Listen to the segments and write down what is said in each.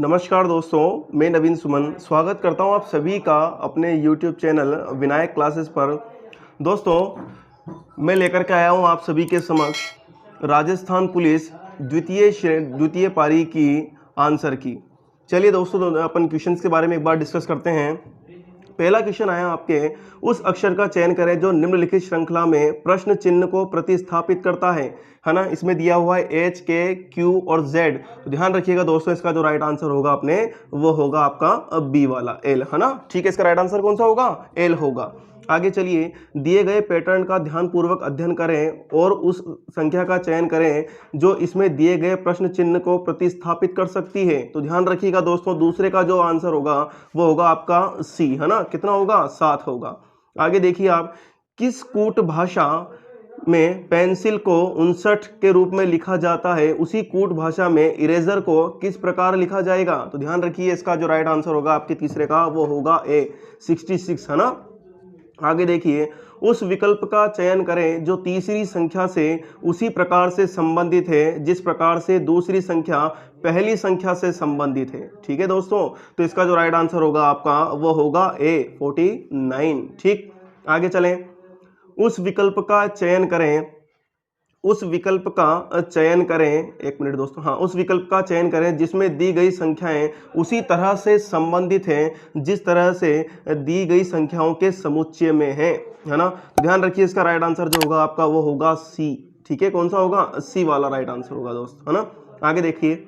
नमस्कार दोस्तों, मैं नवीन सुमन स्वागत करता हूं आप सभी का अपने YouTube चैनल विनायक क्लासेस पर। दोस्तों, मैं लेकर के आया हूं आप सभी के समक्ष राजस्थान पुलिस द्वितीय पारी की आंसर की। चलिए दोस्तों, अपन क्वेश्चंस के बारे में एक बार डिस्कस करते हैं। पहला क्वेश्चन आया आपके, उस अक्षर का चयन करें जो निम्नलिखित श्रृंखला में प्रश्न चिन्ह को प्रतिस्थापित करता है ना। इसमें दिया हुआ है एच, के, क्यू और जेड। तो ध्यान रखिएगा दोस्तों, इसका जो राइट आंसर होगा अपने वो होगा आपका बी वाला एल, है ना। ठीक है, इसका राइट आंसर कौन सा होगा? एल होगा। आगे चलिए, दिए गए पैटर्न का ध्यानपूर्वक अध्ययन करें और उस संख्या का चयन करें जो इसमें दिए गए प्रश्न चिन्ह को प्रतिस्थापित कर सकती है। तो ध्यान रखिएगा दोस्तों, दूसरे का जो आंसर होगा वो होगा आपका सी, है ना। कितना होगा? 7 होगा। आगे देखिए आप, किस कूट भाषा में पेंसिल को 59 के रूप में लिखा जाता है, उसी कूट भाषा में इरेजर को किस प्रकार लिखा जाएगा? तो ध्यान रखिए, इसका जो राइट आंसर होगा आपके तीसरे का वो होगा ए, 66, है ना। आगे देखिए, उस विकल्प का चयन करें जो तीसरी संख्या से उसी प्रकार से संबंधित है जिस प्रकार से दूसरी संख्या पहली संख्या से संबंधित है। ठीक है दोस्तों, तो इसका जो राइट आंसर होगा आपका वो होगा ए, 49। ठीक, आगे चलें। उस विकल्प का चयन करें एक मिनट दोस्तों, हाँ, उस विकल्प का चयन करें जिसमें दी गई संख्याएं उसी तरह से संबंधित हैं जिस तरह से दी गई संख्याओं के समुच्चय में है ना। तो ध्यान रखिए, इसका राइट आंसर जो होगा आपका वो होगा सी। ठीक है, कौन सा होगा? सी वाला राइट आंसर होगा दोस्त, है ना। आगे देखिए,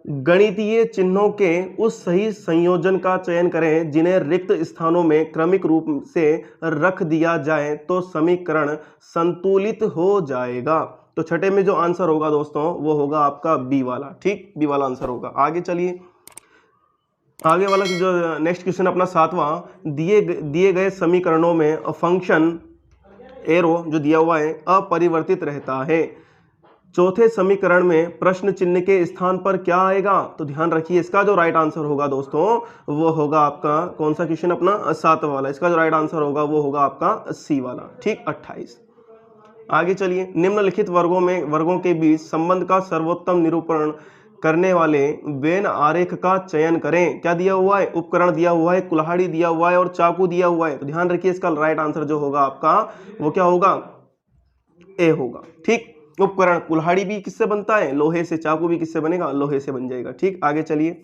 गणितीय चिन्हों के उस सही संयोजन का चयन करें जिन्हें रिक्त स्थानों में क्रमिक रूप से रख दिया जाए तो समीकरण संतुलित हो जाएगा। तो छठे में जो आंसर होगा दोस्तों वो होगा आपका बी वाला। ठीक, बी वाला आंसर होगा। आगे चलिए, आगे वाला जो नेक्स्ट क्वेश्चन अपना 7वां, दिए गए समीकरणों में फंक्शन एरो जो दिया हुआ है अपरिवर्तित रहता है। चौथे समीकरण में प्रश्न चिन्ह के स्थान पर क्या आएगा? तो ध्यान रखिए, इसका जो राइट आंसर होगा दोस्तों वो होगा आपका कौन सा क्वेश्चन अपना? 7वां वाला। इसका जो राइट आंसर होगा वो होगा आपका सी वाला। ठीक, 28। आगे चलिए, निम्नलिखित वर्गों के बीच संबंध का सर्वोत्तम निरूपण करने वाले वेन आरेख का चयन करें। क्या दिया हुआ है? उपकरण दिया हुआ है, कुल्हाड़ी दिया हुआ है और चाकू दिया हुआ है। तो ध्यान रखिए, इसका राइट आंसर जो होगा आपका वो क्या होगा? ए होगा। ठीक, उपकरण कुल्हाड़ी भी किससे बनता है? लोहे से। चाकू भी किससे बनेगा? लोहे से बन जाएगा। ठीक, आगे चलिए,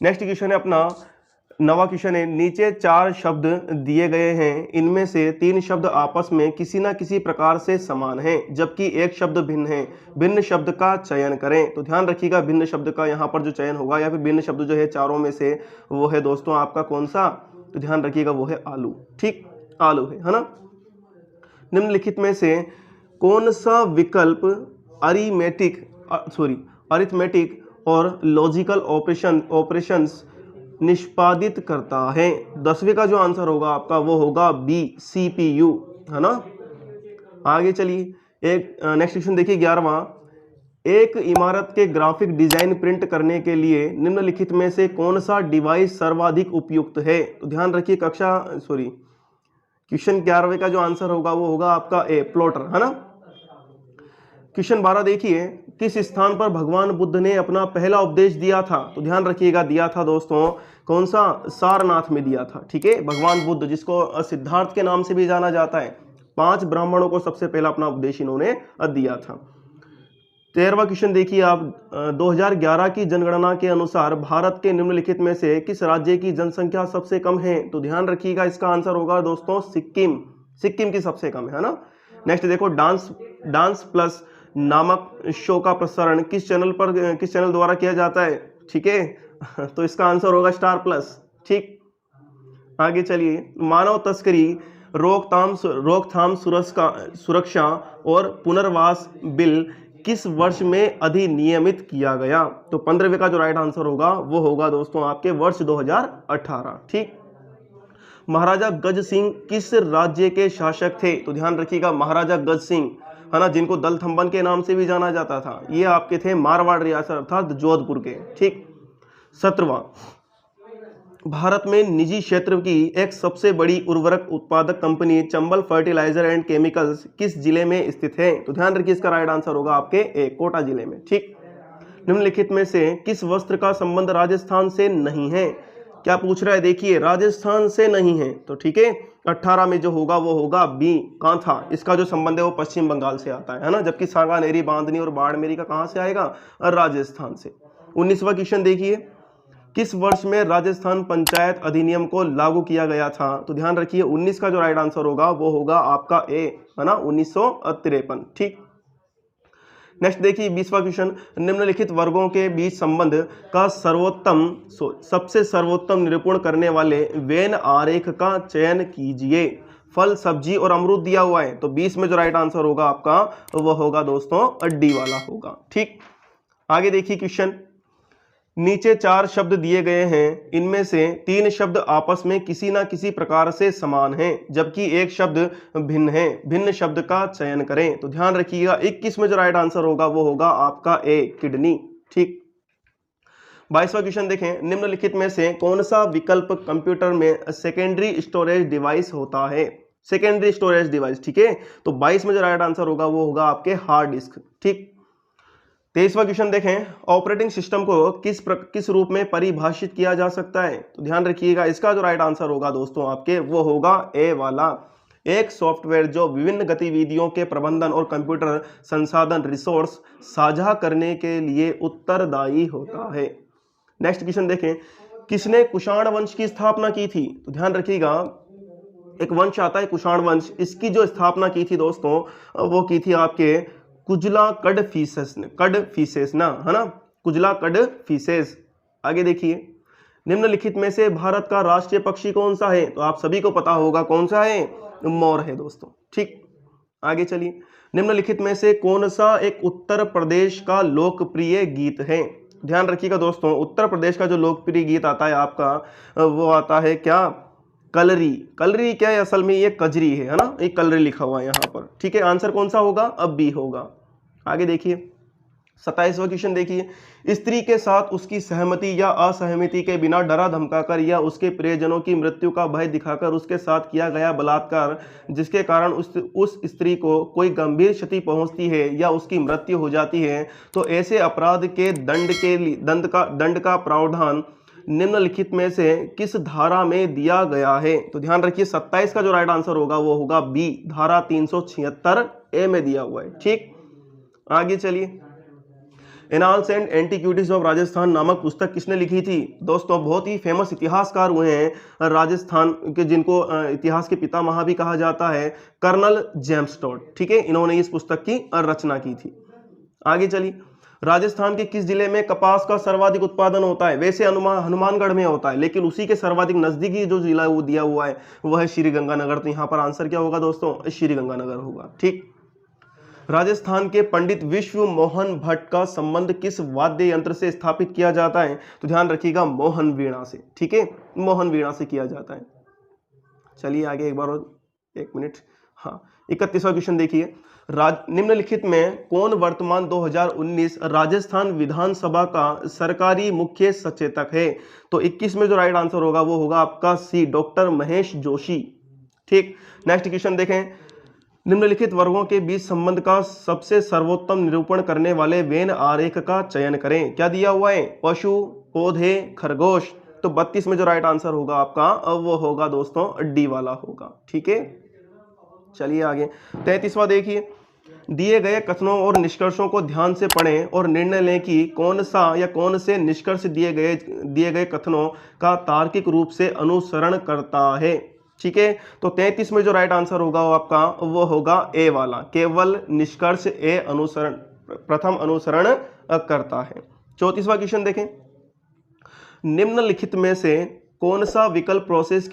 नेक्स्ट क्वेश्चन है अपना 9वां क्वेश्चन है, नीचे 4 शब्द दिए गए हैं, इनमें से 3 शब्द आपस में किसी ना किसी प्रकार से समान हैं जबकि एक शब्द भिन्न है। भिन्न शब्द का चयन करें। तो ध्यान रखिएगा, भिन्न शब्द का यहाँ पर जो चयन होगा या फिर भिन्न शब्द जो है चारों में से वो है दोस्तों आपका कौन सा? तो ध्यान रखिएगा वो है आलू। ठीक, आलू है ना। निम्नलिखित में से कौन सा विकल्प अरिथमेटिक और लॉजिकल ऑपरेशंस निष्पादित करता है? 10वें का जो आंसर होगा आपका वो होगा बी, CPU, है ना। आगे चलिए, एक नेक्स्ट क्वेश्चन देखिए 11वां, एक इमारत के ग्राफिक डिजाइन प्रिंट करने के लिए निम्नलिखित में से कौन सा डिवाइस सर्वाधिक उपयुक्त है? तो ध्यान रखिए, क्वेश्चन 11वें का जो आंसर होगा वो होगा आपका ए, प्लॉटर, है ना। क्वेश्चन 12 देखिए, किस स्थान पर भगवान बुद्ध ने अपना पहला उपदेश दिया था? तो ध्यान रखिएगा, दिया था दोस्तों कौन सा? सारनाथ में दिया था। ठीक है, भगवान बुद्ध जिसको सिद्धार्थ के नाम से भी जाना जाता है, 5 ब्राह्मणों को सबसे पहला अपना उपदेश इन्होंने दिया था। 13वां क्वेश्चन देखिए आप, 2011 की जनगणना के अनुसार भारत के निम्नलिखित में से किस राज्य की जनसंख्या सबसे कम है? तो ध्यान रखिएगा, इसका आंसर होगा दोस्तों सिक्किम। सिक्किम की सबसे कम है ना। नेक्स्ट देखो, डांस प्लस नामक शो का प्रसारण किस चैनल द्वारा किया जाता है? ठीक है, तो इसका आंसर होगा स्टार प्लस। ठीक, आगे चलिए, मानव तस्करी रोकथाम सुरक्षा और पुनर्वास बिल किस वर्ष में अधिनियमित किया गया? तो 15वें का जो राइट आंसर होगा वो होगा दोस्तों आपके वर्ष 2018। ठीक, महाराजा गज सिंह किस राज्य के शासक थे? तो ध्यान रखिएगा, महाराजा गज सिंह, है ना, जिनको दलथम्बन के नाम से भी जाना जाता था, ये आपके थे मारवाड़ रियासत अर्थात जोधपुर के। ठीक, 17वां, भारत में निजी क्षेत्र की एक सबसे बड़ी उर्वरक उत्पादक company Chambal fertilizer and chemicals किस जिले में स्थित है? तो ध्यान रखिए, इसका राइट आंसर होगा आपके कोटा जिले में। ठीक, निम्नलिखित में से किस वस्त्र का संबंध राजस्थान से नहीं है? क्या पूछ रहा है, देखिए राजस्थान से नहीं है तो ठीक है 18 में जो होगा वो होगा बी कांथा। इसका जो संबंध है वो पश्चिम बंगाल से आता है ना, जबकि सांगानेरी, बांधनी और बाड़मेरी का कहां से आएगा? राजस्थान से। 19वां क्वेश्चन देखिए, किस वर्ष में राजस्थान पंचायत अधिनियम को लागू किया गया था? तो ध्यान रखिए 19 का जो राइट आंसर होगा वो होगा आपका ए, है ना, 1953। ठीक। नेक्स्ट देखिए 20वां क्वेश्चन, निम्नलिखित वर्गों के बीच संबंध का सबसे सर्वोत्तम निरूपण करने वाले वेन आरेख का चयन कीजिए। फल, सब्जी और अमरूद दिया हुआ है तो 20 में जो राइट आंसर होगा आपका वो होगा दोस्तों डी वाला होगा। ठीक। आगे देखिए क्वेश्चन, नीचे 4 शब्द दिए गए हैं, इनमें से 3 शब्द आपस में किसी ना किसी प्रकार से समान हैं, जबकि एक शब्द भिन्न है। भिन्न शब्द का चयन करें। तो ध्यान रखिएगा 21 में जो राइट आंसर होगा वो होगा आपका ए, किडनी। ठीक। 22वां क्वेश्चन देखें, निम्नलिखित में से कौन सा विकल्प कंप्यूटर में सेकेंडरी स्टोरेज डिवाइस होता है? Secondary storage device. ठीक है, तो 22 में जो राइट आंसर होगा वो होगा आपके हार्ड डिस्क। ठीक। 23वां क्वेश्चन देखें, ऑपरेटिंग सिस्टम को किस रूप में परिभाषित किया जा सकता है? तो ध्यान रखिएगा इसका जो राइट आंसर होगा दोस्तों आपके वो होगा ए वाला, एक सॉफ्टवेयर जो विभिन्न गतिविधियों के प्रबंधन और कंप्यूटर संसाधन रिसोर्स साझा करने के लिए उत्तरदायी होता है। नेक्स्ट क्वेश्चन देखें, किसने कुषाण वंश की स्थापना की थी? तो ध्यान रखिएगा एक वंश आता है कुषाण वंश, इसकी जो स्थापना की थी दोस्तों वो की थी आपके कुजला कडफिसेस ने, कडफिसेस ना, है ना, कुजला कडफिसेस। आगे देखिए, निम्नलिखित में से भारत का राष्ट्रीय पक्षी कौन सा है? तो आप सभी को पता होगा कौन सा है, मोर है दोस्तों। ठीक। आगे चलिए, निम्नलिखित में से कौन सा एक उत्तर प्रदेश का लोकप्रिय गीत है? ध्यान रखिएगा दोस्तों उत्तर प्रदेश का जो लोकप्रिय गीत आता है आपका वो आता है क्या? कलरी। कलरी क्या है असल में, ये कजरी है ना, ये कलरी लिखा हुआ है यहाँ पर। ठीक है, आंसर कौन सा होगा? अब बी होगा। आगे देखिए 27वां क्वेश्चन देखिए, स्त्री के साथ उसकी सहमति या असहमति के बिना डरा धमकाकर या उसके प्रियजनों की मृत्यु का भय दिखाकर उसके साथ किया गया बलात्कार जिसके कारण उस स्त्री को कोई गंभीर क्षति पहुंचती है या उसकी मृत्यु हो जाती है, तो ऐसे अपराध के दंड का प्रावधान निम्नलिखित में से किस धारा में दिया गया है? तो ध्यान रखिए 27 का जो राइट आंसर होगा वो होगा बी, धारा 376 ए में दिया हुआ है। ठीक। आगे चलिए, annals and antiquities of Rajasthan नामक पुस्तक किसने लिखी थी? दोस्तों बहुत ही फेमस इतिहासकार हुए हैं राजस्थान के, जिनको इतिहास के पितामह भी कहा जाता है, कर्नल जेम्स टॉड। ठीक है, इन्होंने इस पुस्तक की रचना की थी। आगे चलिए, राजस्थान के किस जिले में कपास का सर्वाधिक उत्पादन होता है? वैसे हनुमानगढ़ में होता है, लेकिन उसी के सर्वाधिक नजदीकी जो जिला वो दिया हुआ है वह है श्रीगंगानगर। तो यहाँ पर आंसर क्या होगा दोस्तों? श्रीगंगानगर होगा। ठीक। राजस्थान के पंडित विश्व मोहन भट्ट का संबंध किस वाद्य यंत्र से स्थापित किया जाता है? तो ध्यान रखिएगा मोहन वीणा से। ठीक है, मोहन वीणा से किया जाता है। चलिए आगे एक बार और, एक मिनट। हाँ, 31वां क्वेश्चन देखिए, निम्नलिखित में कौन वर्तमान 2019 राजस्थान विधानसभा का सरकारी मुख्य सचेतक है? तो 21 में जो राइट आंसर होगा वो होगा आपका सी, डॉक्टर महेश जोशी। ठीक। नेक्स्ट क्वेश्चन देखें, निम्नलिखित वर्गों के बीच संबंध का सबसे सर्वोत्तम निरूपण करने वाले वेन आरेख का चयन करें। क्या दिया हुआ है? पशु, पौधे, खरगोश। तो 32 में जो राइट आंसर होगा आपका वो होगा दोस्तों डी वाला होगा। ठीक है, चलिए आगे 33वां देखिए, दिए गए कथनों और निष्कर्षों को ध्यान से पढ़ें और निर्णय लें कि कौन सा या कौन से निष्कर्ष दिए गए कथनों का तार्किक रूप से अनुसरण करता है। ठीक है, तो 33 में जो राइट आंसर होगा वो आपका वो होगा ए वाला, केवल निष्कर्ष ए अनुसरण, प्रथम अनुसरण करता है। 34वां क्वेश्चन देखें, निम्नलिखित में से कौन सा विकल्प प्रोसेस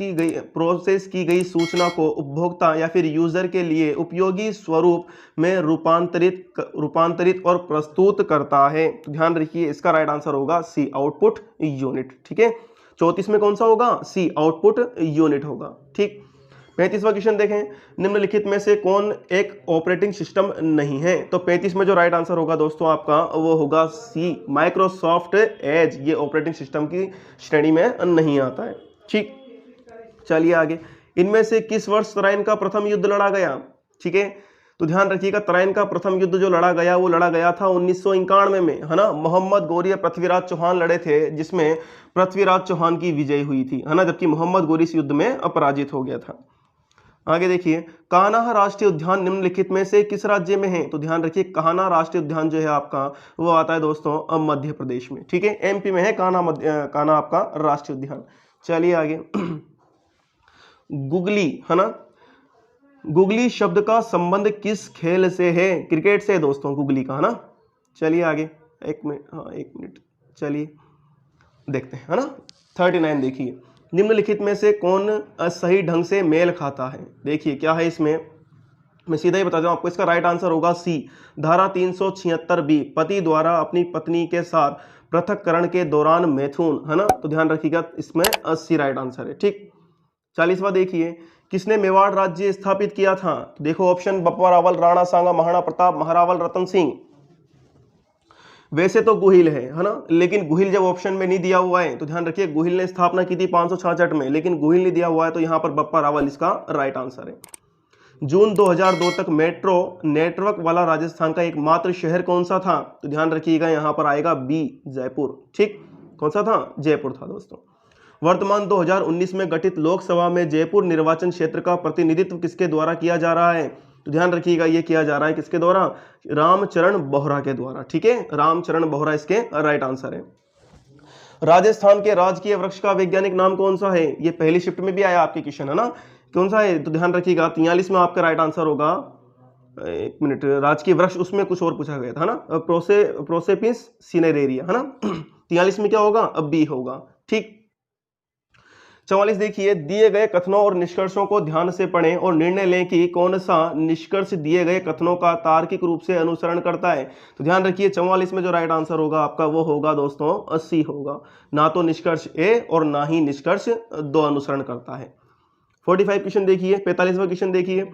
की गई सूचना को उपभोक्ता या फिर यूजर के लिए उपयोगी स्वरूप में रूपांतरित और प्रस्तुत करता है? तो ध्यान रखिए इसका राइट आंसर होगा सी, आउटपुट यूनिट। ठीक है, 34 में कौन सा होगा? सी, आउटपुट यूनिट होगा। ठीक। 35वां क्वेश्चन देखें, निम्नलिखित में से कौन एक ऑपरेटिंग सिस्टम नहीं है? तो 35 में जो राइट आंसर होगा दोस्तों आपका वो होगा सी, माइक्रोसॉफ्ट एज। ये ऑपरेटिंग सिस्टम की श्रेणी में नहीं आता है। ठीक। चलिए आगे, इनमें से किस वर्ष तराइन का प्रथम युद्ध लड़ा गया? ठीक है, तो ध्यान रखिएगा तराइन का प्रथम युद्ध जो लड़ा गया वो लड़ा गया था 1991 में, है ना। मोहम्मद गौरी और पृथ्वीराज चौहान लड़े थे, जिसमें पृथ्वीराज चौहान की विजय हुई थी, है ना, जबकि मोहम्मद गौरी इस युद्ध में अपराजित हो गया था। आगे देखिए, कान्हा राष्ट्रीय उद्यान निम्नलिखित में से किस राज्य में है? तो ध्यान रखिए कान्हा राष्ट्रीय उद्यान जो है आपका वो आता है दोस्तों मध्य प्रदेश में, ठीक है, एमपी में है कान्हा आपका राष्ट्रीय उद्यान। चलिए आगे गुगली, है ना, गुगली शब्द का संबंध किस खेल से है? क्रिकेट से दोस्तों गुगली का, है ना। चलिए आगे, एक मिनट, हाँ एक मिनट, चलिए देखते हैं, है ना। 39 देखिए, निम्नलिखित में से कौन सही ढंग से मेल खाता है? देखिए क्या है इसमें, मैं सीधा ही बताता हूं आपको, इसका राइट आंसर होगा सी, धारा 376 बी, पति द्वारा अपनी पत्नी के साथ पृथक्करण के दौरान मैथुन, है ना। तो ध्यान रखिएगा इसमें 80 राइट आंसर है, ठीक। 40वां देखिए, किसने मेवाड़ राज्य स्थापित किया था? तो देखो ऑप्शन, बप्पा रावल, राणा सांगा, महाराणा प्रताप, महारावल, रतन सिंह। वैसे तो गुहिल है ना, लेकिन गुहिल जब ऑप्शन में नहीं दिया हुआ है तो ध्यान रखिए गुहिल ने स्थापना की थी 566 में, लेकिन गुहिल नहीं दिया हुआ है तो यहां पर बप्पा रावल इसका राइट आंसर है। जून 2002 तक मेट्रो नेटवर्क वाला राजस्थान का एकमात्र शहर कौन सा था? तो ध्यान रखिएगा यहां पर आएगा बी, जयपुर, ठीक। कौन सा था? जयपुर था दोस्तों। वर्तमान 2019 में गठित लोकसभा में जयपुर निर्वाचन क्षेत्र का प्रतिनिधित्व किसके द्वारा किया जा रहा है? तो ध्यान रखिएगा ये किया जा रहा है किसके द्वारा? रामचरण बोहरा के द्वारा, ठीक है, रामचरण बोहरा इसके राइट आंसर है। राजस्थान के राजकीय वृक्ष का वैज्ञानिक नाम कौन सा है? ये पहली शिफ्ट में भी आया आपके क्वेश्चन, है ना, कौन सा है? तो ध्यान रखिएगा 43 में आपका राइट आंसर होगा, एक मिनट, राजकीय वृक्ष उसमें कुछ और पूछा गया था ना, प्रोसेपिस सिनेरेरिया, है ना। 43 में क्या होगा? अब बी होगा, ठीक। 44 देखिए, दिए गए कथनों और निष्कर्षों को ध्यान से पढ़ें और निर्णय लें कि कौन सा निष्कर्ष दिए गए कथनों का तार्किक रूप से अनुसरण करता है। तो ध्यान रखिए 44 में जो राइट आंसर होगा आपका वो होगा दोस्तों 80 होगा, ना तो निष्कर्ष ए और ना ही निष्कर्ष दो अनुसरण करता है। 45 क्वेश्चन देखिए, 45वां क्वेश्चन देखिए,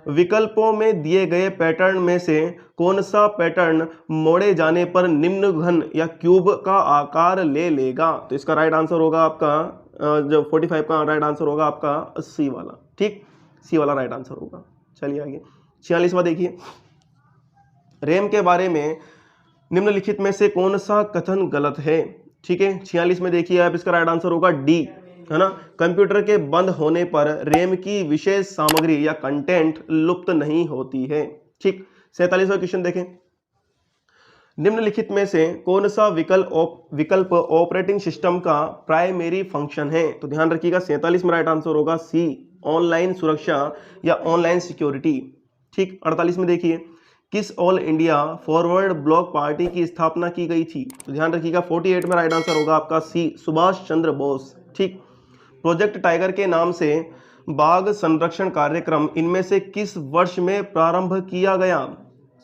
विकल्पों में दिए गए पैटर्न में से कौन सा पैटर्न मोड़े जाने पर निम्न घन या क्यूब का आकार ले लेगा? तो इसका राइट आंसर होगा आपका जो 45 का राइट आंसर होगा आपका सी वाला, ठीक, सी वाला राइट आंसर होगा। चलिए आगे 46वां देखिए, रैम के बारे में निम्नलिखित में से कौन सा कथन गलत है? ठीक है, 46 में देखिए आप, इसका राइट आंसर होगा डी, है ना, कंप्यूटर के बंद होने पर रैम की विशेष सामग्री या कंटेंट लुप्त नहीं होती है, ठीक। 47वां क्वेश्चन देखें, निम्नलिखित में से कौन सा विकल्प ऑपरेटिंग सिस्टम का प्राइमरी फंक्शन है? तो ध्यान रखिएगा 47 में राइट आंसर होगा सी, ऑनलाइन सुरक्षा या ऑनलाइन सिक्योरिटी, ठीक। 48 में देखिए, किस all India forward block party की स्थापना की गई थी? तो ध्यान रखिएगा 48 में राइट आंसर होगा आपका सी, सुभाष चंद्र बोस, ठीक। प्रोजेक्ट टाइगर के नाम से बाघ संरक्षण कार्यक्रम इनमें से किस वर्ष में प्रारंभ किया गया?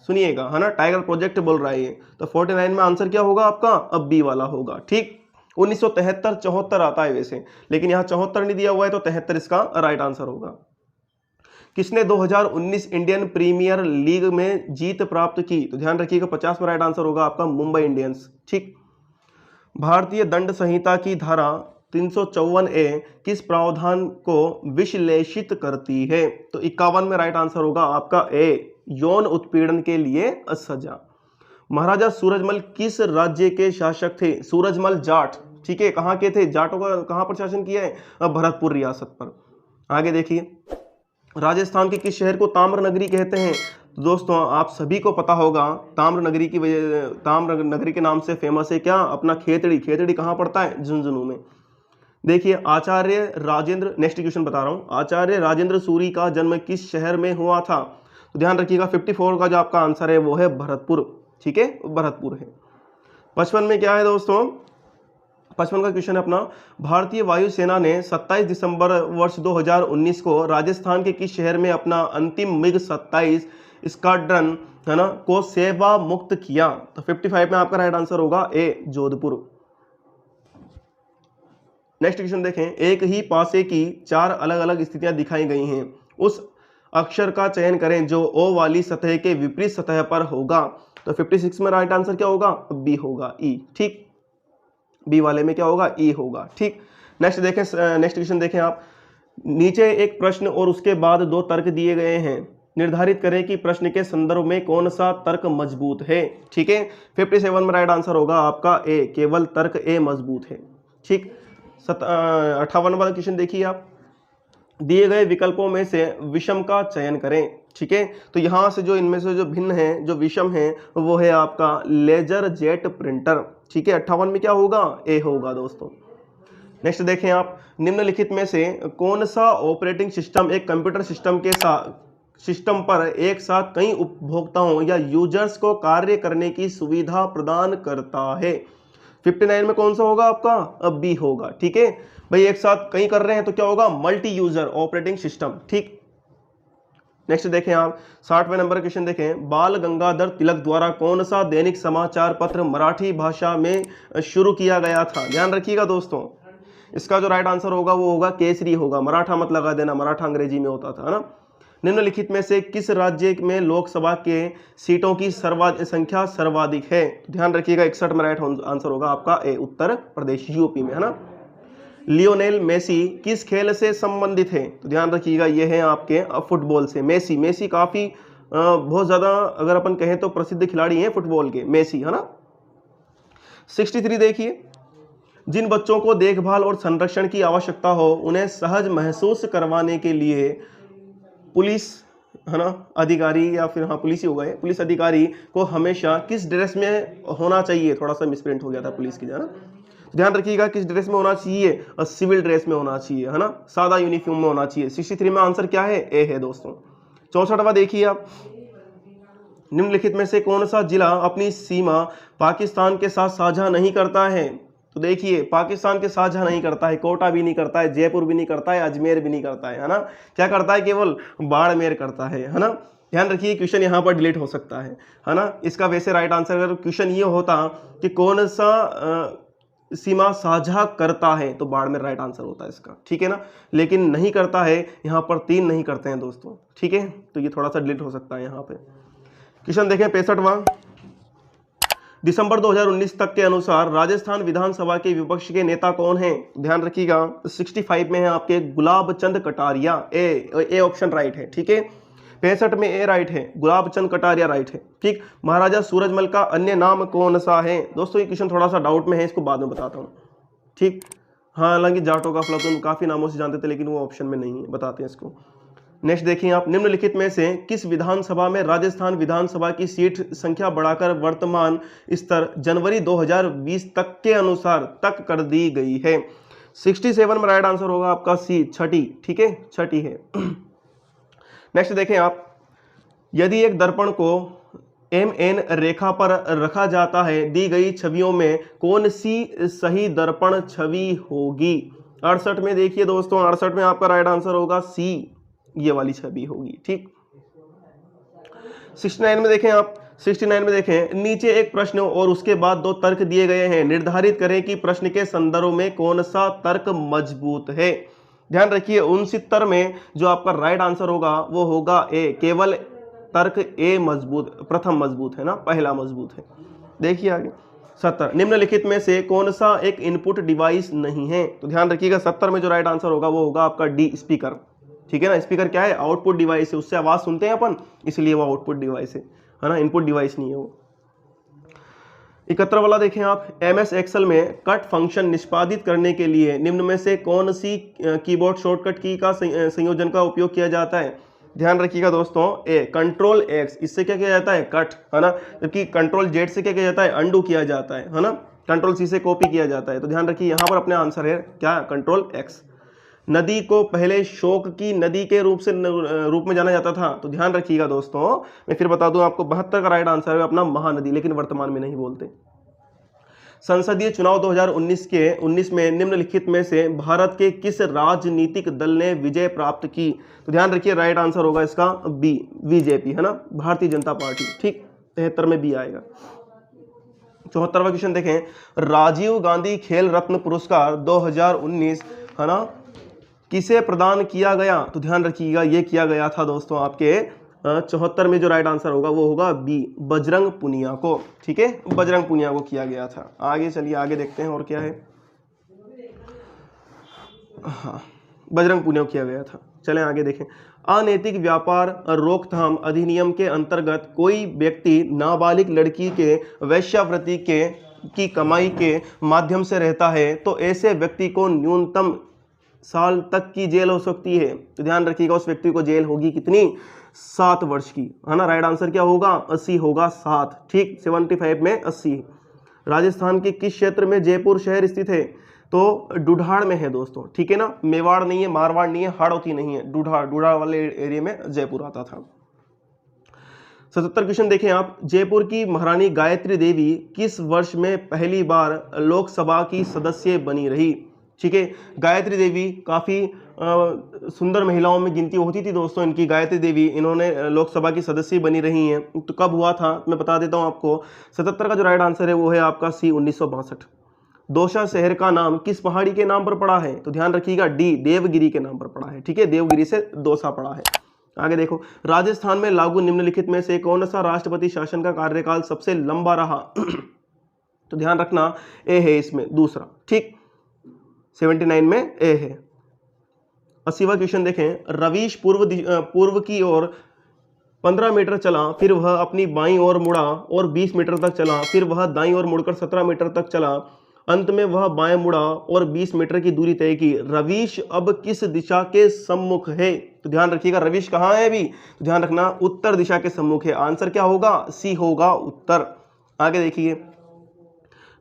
सुनिएगा, है ना, टाइगर प्रोजेक्ट बोल रहा है ये, तो 49 में आंसर क्या होगा आपका? अब बी वाला होगा, ठीक। 1973-74 आता है वैसे, लेकिन यहाँ 74 नहीं दिया हुआ है तो 73 इसका राइट आंसर होगा। किसने 2019 इंडियन प्रीमियर लीग में जीत प्राप्त की? तो ध्यान रखिएगा 50 में राइट आंसर होगा आपका मुंबई इंडियंस, ठीक। भारतीय दंड संहिता की धारा 354A किस प्रावधान को विश्लेषित करती है? तो 51 में राइट आंसर होगा आपका ए, यौन उत्पीड़न के लिए सजा। महाराजा सूरजमल किस राज्य के शासक थे? सूरजमल जाट, ठीक है, कहां के थे? जाटों का कहां पर शासन किया है? भरतपुर रियासत पर। आगे देखिए, राजस्थान के किस शहर को ताम्र नगरी कहते हैं? तो दोस्तों आप सभी को पता होगा, ताम्र नगरी की वजह, ताम्र नगरी के नाम से फेमस है क्या? अपना खेतड़ी। खेतड़ी कहां पड़ता है? झुंझुनू में। देखिए, आचार्य राजेंद्र, नेक्स्ट क्वेश्चन बता रहा हूं, आचार्य राजेंद्र सूरी का जन्म किस शहर में हुआ था? तो ध्यान रखिएगा 54 का जो आपका आंसर है वो है भरतपुर, ठीक है, भरतपुर है। 55 में क्या है दोस्तों? 55 का क्वेश्चन है अपना, भारतीय वायुसेना ने 27 दिसंबर वर्ष 2019 को राजस्थान के किस शहर में अपना अंतिम मिग 27 स्क्वाड्रन, है ना, को सेवा मुक्त किया? तो 55 में आपका राइट आंसर होगा ए, जोधपुर। नेक्स्ट क्वेश्चन देखें, एक ही पासे की 4 अलग अलग स्थितियां दिखाई गई हैं, उस अक्षर का चयन करें जो ओ वाली सतह के विपरीत सतह पर होगा। तो 56 में राइट आंसर क्या होगा? बी होगा, ई, ठीक, बी वाले में क्या होगा? ई होगा, ठीक। नेक्स्ट देखें, नेक्स्ट क्वेश्चन देखें आप, नीचे एक प्रश्न और उसके बाद 2 तर्क दिए गए हैं, निर्धारित करें कि प्रश्न के संदर्भ में कौन सा तर्क मजबूत है। ठीक है, 57 में राइट आंसर होगा आपका ए, केवल तर्क ए मजबूत है। ठीक, 58 वाला क्वेश्चन देखिए आप, दिए गए विकल्पों में से विषम का चयन करें। ठीक है, तो यहां से जो इनमें से जो भिन्न है, जो विषम है, वो है आपका लेजर जेट प्रिंटर। ठीक है, 58 में क्या होगा, ए होगा दोस्तों। नेक्स्ट देखें आप, निम्नलिखित में से कौन सा ऑपरेटिंग सिस्टम एक कंप्यूटर सिस्टम के साथ सिस्टम पर एक साथ कई उपभोक्ताओं या यूजर्स को कार्य करने की सुविधा प्रदान करता है। 59 में कौन सा होगा आपका, अब बी होगा। ठीक है भाई, एक साथ कई कर रहे हैं तो क्या होगा, मल्टी यूजर ऑपरेटिंग सिस्टम। ठीक, नेक्स्ट देखें आप, 60वें नंबर क्वेश्चन देखें, बाल गंगाधर तिलक द्वारा कौन सा दैनिक समाचार पत्र मराठी भाषा में शुरू किया गया था। ध्यान रखिएगा दोस्तों, इसका जो राइट आंसर होगा वो होगा केसरी होगा, मराठा मत लगा देना, मराठा अंग्रेजी में होता था, है ना। निम्नलिखित में से किस राज्य में लोकसभा के सीटों की संख्या सर्वाधिक है। ध्यान रखिएगा, 61 में राइट आंसर होगा आपका ए, उत्तर प्रदेश, यूपी में, है ना। लियोनेल मेसी किस खेल से संबंधित है, तो ध्यान रखिएगा ये है आपके फुटबॉल से। मेसी काफी बहुत ज्यादा अगर अपन कहें तो प्रसिद्ध खिलाड़ी हैं फुटबॉल के, मेसी, है ना। 63 देखिए, जिन बच्चों को देखभाल और संरक्षण की आवश्यकता हो उन्हें सहज महसूस करवाने के लिए पुलिस, है ना, अधिकारी या फिर हाँ पुलिस ही होगा, पुलिस अधिकारी को हमेशा किस ड्रेस में होना चाहिए। थोड़ा सा मिसप्रिंट हो गया था पुलिस की, है ना। ध्यान रखिएगा किस ड्रेस में होना चाहिए, सिविल ड्रेस में होना चाहिए, है ना, सादा यूनिफॉर्म में होना चाहिए। 63 में आंसर क्या है, ए है दोस्तों। 64वां देखिए आप, निम्नलिखित में से कौन सा जिला अपनी सीमा पाकिस्तान के साथ साझा नहीं करता है। तो देखिए, पाकिस्तान के साझा नहीं करता है, कोटा भी नहीं करता है, जयपुर भी नहीं करता है, अजमेर भी नहीं करता है ना। क्या करता है, केवल बाड़मेर करता है ना। ध्यान रखिए, क्वेश्चन यहाँ पर डिलीट हो सकता है ना। इसका वैसे राइट आंसर अगर क्वेश्चन ये होता कि कौन सा सीमा साझा करता है तो बाड़मेर राइट आंसर होता है इसका। ठीक है ना, लेकिन नहीं करता है, यहाँ पर 3 नहीं करते हैं दोस्तों। ठीक है, तो ये थोड़ा सा डिलीट हो सकता है यहाँ पे। क्वेश्चन देखें 65वां, दिसंबर 2019 तक के अनुसार राजस्थान विधानसभा के विपक्ष के नेता कौन हैं। ध्यान रखिएगा, 65 में है आपके Gulab Chand Kataria, A option right है। ठीक है, 65 में ए राइट है, गुलाब चंद कटारिया राइट है। ठीक, महाराजा सूरजमल का अन्य नाम कौन सा है। दोस्तों ये क्वेश्चन थोड़ा सा डाउट में है, इसको बाद में बताता हूँ। ठीक, हाँ, हालांकि जाटो का फ्लतून काफी नामों से जानते थे, लेकिन वो ऑप्शन में नहीं है, बताते हैं इसको। नेक्स्ट देखिए आप, निम्नलिखित में से किस विधानसभा में राजस्थान विधानसभा की सीट संख्या बढ़ाकर वर्तमान स्तर जनवरी 2020 तक के अनुसार तक कर दी गई है। 67 में राइट आंसर होगा आपका सी, छठी। ठीक है, छठी है। नेक्स्ट देखें आप, यदि एक दर्पण को MN रेखा पर रखा जाता है, दी गई छवियों में कौन सी सही दर्पण छवि होगी। 68 में देखिए दोस्तों, 68 में आपका राइट आंसर होगा सी, ये वाली छवि होगी। ठीक, 69 में देखें आप, 69 में देखें, नीचे एक प्रश्न और उसके बाद 2 तर्क दिए गए हैं, निर्धारित करें कि प्रश्न के संदर्भ में कौन सा तर्क मजबूत है। ध्यान रखिए, 69 में जो आपका राइट आंसर होगा वो होगा ए, केवल तर्क ए मजबूत, प्रथम मजबूत है ना, पहला मजबूत है। देखिए आगे 70, निम्नलिखित में से कौन सा एक इनपुट डिवाइस नहीं है। तो ध्यान रखिएगा, 70 में जो राइट आंसर होगा वो होगा आपका डी, स्पीकर। ठीक है ना, स्पीकर क्या है, आउटपुट डिवाइस है, उससे आवाज सुनते हैं अपन, इसलिए वो आउटपुट डिवाइस है ना, इनपुट डिवाइस नहीं है वो। 71 वाला देखें आप, MS एक्सेल में कट फंक्शन निष्पादित करने के लिए निम्न में से कौन सी कीबोर्ड शॉर्टकट की का संयोजन का उपयोग किया जाता है। ध्यान रखिएगा दोस्तों, ए कंट्रोल X, इससे क्या किया जाता है, कट, है ना, जबकि कंट्रोल Z से क्या किया जाता है, अंडू किया जाता है ना, कंट्रोल C से कॉपी किया जाता है। तो ध्यान रखिए, यहाँ पर अपने आंसर है क्या, कंट्रोल X। नदी को पहले शोक की नदी के रूप में जाना जाता था। तो ध्यान रखिएगा दोस्तों, मैं फिर बता दूं आपको, 72 का राइट आंसर है अपना महानदी, लेकिन वर्तमान में नहीं बोलते। संसदीय चुनाव 2019 में निम्नलिखित में से भारत के किस राजनीतिक दल ने विजय प्राप्त की। तो ध्यान रखिए, राइट आंसर होगा इसका बी, बीजेपी, है ना, भारतीय जनता पार्टी। ठीक, 73 में बी आएगा। 74वां क्वेश्चन देखें, राजीव गांधी खेल रत्न पुरस्कार 2019, है ना, किसे प्रदान किया गया। तो ध्यान रखिएगा, ये किया गया था दोस्तों आपके 74 में जो राइट आंसर होगा वो होगा बी, बजरंग पुनिया को। ठीक है, बजरंग पुनिया को किया गया था। आगे चलिए, आगे देखते हैं और क्या है। हाँ, बजरंग पुनिया किया गया था। चलें आगे देखें। अनैतिक व्यापार रोकथाम अधिनियम के अंतर्गत कोई व्यक्ति नाबालिग लड़की के वेश्यावृत्ति की कमाई के माध्यम से रहता है तो ऐसे व्यक्ति को न्यूनतम साल तक की जेल हो सकती है। तो ध्यान रखिएगा, उस व्यक्ति को जेल होगी कितनी, 7 वर्ष की, है ना। राइट आंसर क्या होगा, 80 होगा, 7। ठीक, 75 में 80। राजस्थान के किस क्षेत्र में जयपुर शहर स्थित है, तो डुढाड़ में है दोस्तों, ठीक है ना। मेवाड़ नहीं है, मारवाड़ नहीं है, हाड़ौती नहीं है, डुढाड़ वाले एरिया में जयपुर आता था। 77 क्वेश्चन देखें आप। जयपुर की महारानी गायत्री देवी किस वर्ष में पहली बार लोकसभा की सदस्य बनी रही। ठीक है, गायत्री देवी काफ़ी सुंदर महिलाओं में गिनती होती थी दोस्तों इनकी। गायत्री देवी इन्होंने लोकसभा की सदस्य बनी रही हैं। तो कब हुआ था मैं बता देता हूं आपको। 77 का जो राइट आंसर है वो है आपका सी, 1962। दौसा शहर का नाम किस पहाड़ी के नाम पर पड़ा है, तो ध्यान रखिएगा डी, देवगिरी के नाम पर पड़ा है। ठीक है, देवगिरी से दौसा पड़ा है। आगे देखो, राजस्थान में लागू निम्नलिखित में से कौन सा राष्ट्रपति शासन का कार्यकाल सबसे लंबा रहा तो ध्यान रखना ए है इसमें दूसरा। ठीक, 79 में ए है। 80वां क्वेश्चन देखें। रवीश पूर्व की ओर 15 मीटर चला, फिर वह अपनी बाईं ओर मुड़ा और 20 मीटर तक चला, फिर वह दाईं ओर मुड़कर 17 मीटर तक चला, अंत में वह बाएं मुड़ा और 20 मीटर की दूरी तय की। रवीश अब किस दिशा के सम्मुख है, तो ध्यान रखिएगा रवीश कहाँ है अभी, तो ध्यान रखना उत्तर दिशा के सम्मुख है। आंसर क्या होगा, सी होगा, उत्तर। आगे देखिए,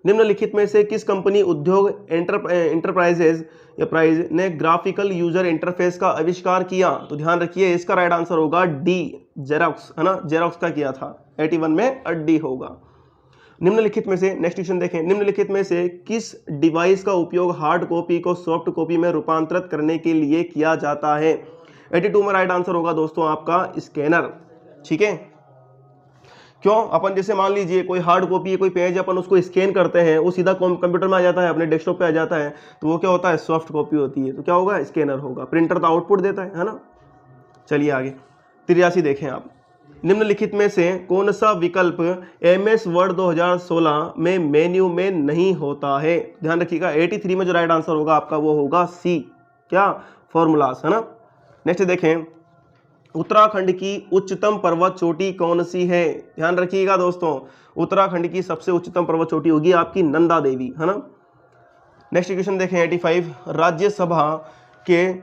निम्नलिखित में से किस कंपनी उद्योग एंटरप्राइजेज या प्राइज ने ग्राफिकल यूजर इंटरफेस का आविष्कार किया, तो ध्यान रखिए इसका राइट आंसर होगा डी, जेरॉक्स, है ना। जेरॉक्स का किया था, 81 में डी होगा। निम्नलिखित में से, नेक्स्ट क्वेश्चन देखें। निम्नलिखित में से किस डिवाइस का उपयोग हार्ड कॉपी को सॉफ्ट कॉपी में रूपांतरित करने के लिए किया जाता है। 82 में राइट आंसर होगा दोस्तों आपका स्कैनर। ठीक है, क्यों, अपन जैसे मान लीजिए कोई हार्ड कॉपी है, कोई पेज, अपन उसको स्कैन करते हैं, वो सीधा कंप्यूटर में आ जाता है, अपने डेस्कटॉप पे आ जाता है, तो वो क्या होता है, सॉफ्ट कॉपी होती है। तो क्या होगा, स्कैनर होगा। प्रिंटर तो आउटपुट देता है ना। चलिए आगे 83 देखें आप। निम्नलिखित में से कौन सा विकल्प MS वर्ड 2016 में मेन्यू में नहीं होता है, ध्यान रखिएगा। 83 में जो राइट आंसर होगा आपका वो होगा सी, क्या, फॉर्मूलास, है ना। नेक्स्ट देखें। उत्तराखंड की उच्चतम पर्वत चोटी कौन सी है, ध्यान रखिएगा दोस्तों, उत्तराखंड की सबसे उच्चतम पर्वत चोटी होगी आपकी नंदा देवी, है ना। नेक्स्ट क्वेश्चन देखें 85।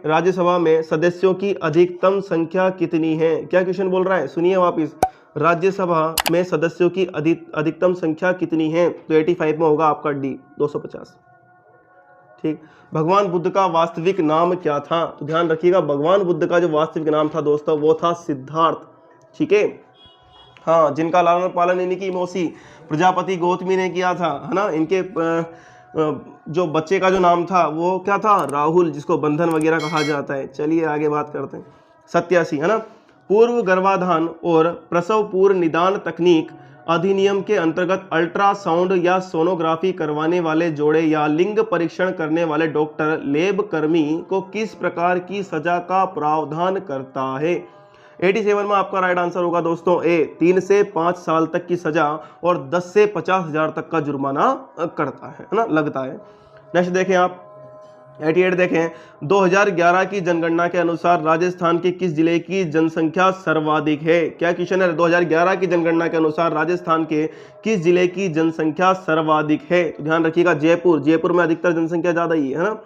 राज्यसभा में सदस्यों की अधिकतम संख्या कितनी है, क्या क्वेश्चन बोल रहा है, सुनिए वापिस। राज्यसभा में सदस्यों की अधिकतम संख्या कितनी है, तो 85 में होगा आपका डी, 250। ठीक, भगवान बुद्ध का वास्तविक नाम क्या था, तो ध्यान रखिएगा भगवान बुद्ध का जो वास्तविक नाम था दोस्तों वो था सिद्धार्थ। ठीक है, हाँ, जिनका लालन पालन इनकी मौसी प्रजापति गौतमी ने किया था, है ना। इनके जो बच्चे का जो नाम था वो क्या था, राहुल, जिसको बंधन वगैरह कहा जाता है। चलिए आगे बात करते हैं। 87, है ना। पूर्व गर्भाधान और प्रसव पूर्व निदान तकनीक अधिनियम के अंतर्गत अल्ट्रासाउंड या सोनोग्राफी करवाने वाले जोड़े या लिंग परीक्षण करने वाले डॉक्टर लैब कर्मी को किस प्रकार की सजा का प्रावधान करता है। 87 में आपका राइट आंसर होगा दोस्तों ए, 3 से 5 साल तक की सजा और 10 से 50,000 तक का जुर्माना करता है ना, लगता है। नेक्स्ट देखें आप 88 देखें। 2011 की जनगणना के अनुसार राजस्थान के किस जिले की जनसंख्या सर्वाधिक है, क्या क्वेश्चन है। 2011 की जनगणना के अनुसार राजस्थान के किस जिले की जनसंख्या सर्वाधिक है, तो ध्यान रखिएगा जयपुर में अधिकतर जनसंख्या ज्यादा ही है ना।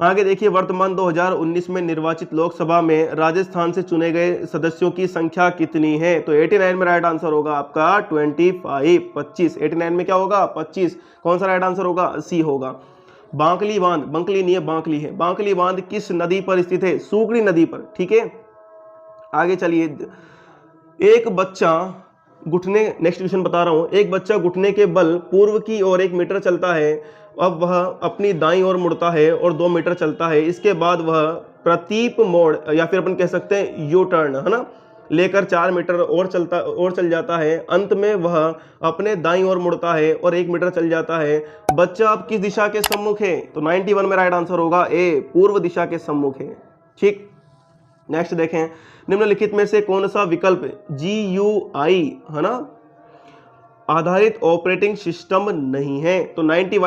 आगे देखिए, वर्तमान 2019 में निर्वाचित लोकसभा में राजस्थान से चुने गए सदस्यों की संख्या कितनी है, तो 89 में राइट आंसर होगा आपका 25। 89 में क्या होगा, 25। कौन सा राइट आंसर होगा, सी होगा। बांकली बांध, बंकली नहीं है, बांकली है। बांकली बांध किस नदी पर स्थित है, सूकड़ी नदी पर। ठीक है, आगे चलिए। एक बच्चा घुटने, नेक्स्ट क्वेश्चन बता रहा हूं। एक बच्चा घुटने के बल पूर्व की ओर 1 मीटर चलता है, अब वह अपनी दाईं ओर मुड़ता है और 2 मीटर चलता है। इसके बाद वह प्रतीप मोड़ या फिर अपन कह सकते हैं यू टर्न, है ना, लेकर 4 मीटर और चल जाता है। अंत में वह अपने दाईं ओर मुड़ता है और 1 मीटर चल जाता है। बच्चा अब किस दिशा के सम्मुख है, तो 91 में राइट आंसर होगा ए, पूर्व दिशा के सम्मुख है। ठीक, नेक्स्ट देखें। निम्नलिखित में से कौन सा विकल्प GUI, है ना, आधारित ऑपरेटिंग सिस्टम नहीं है, तो 92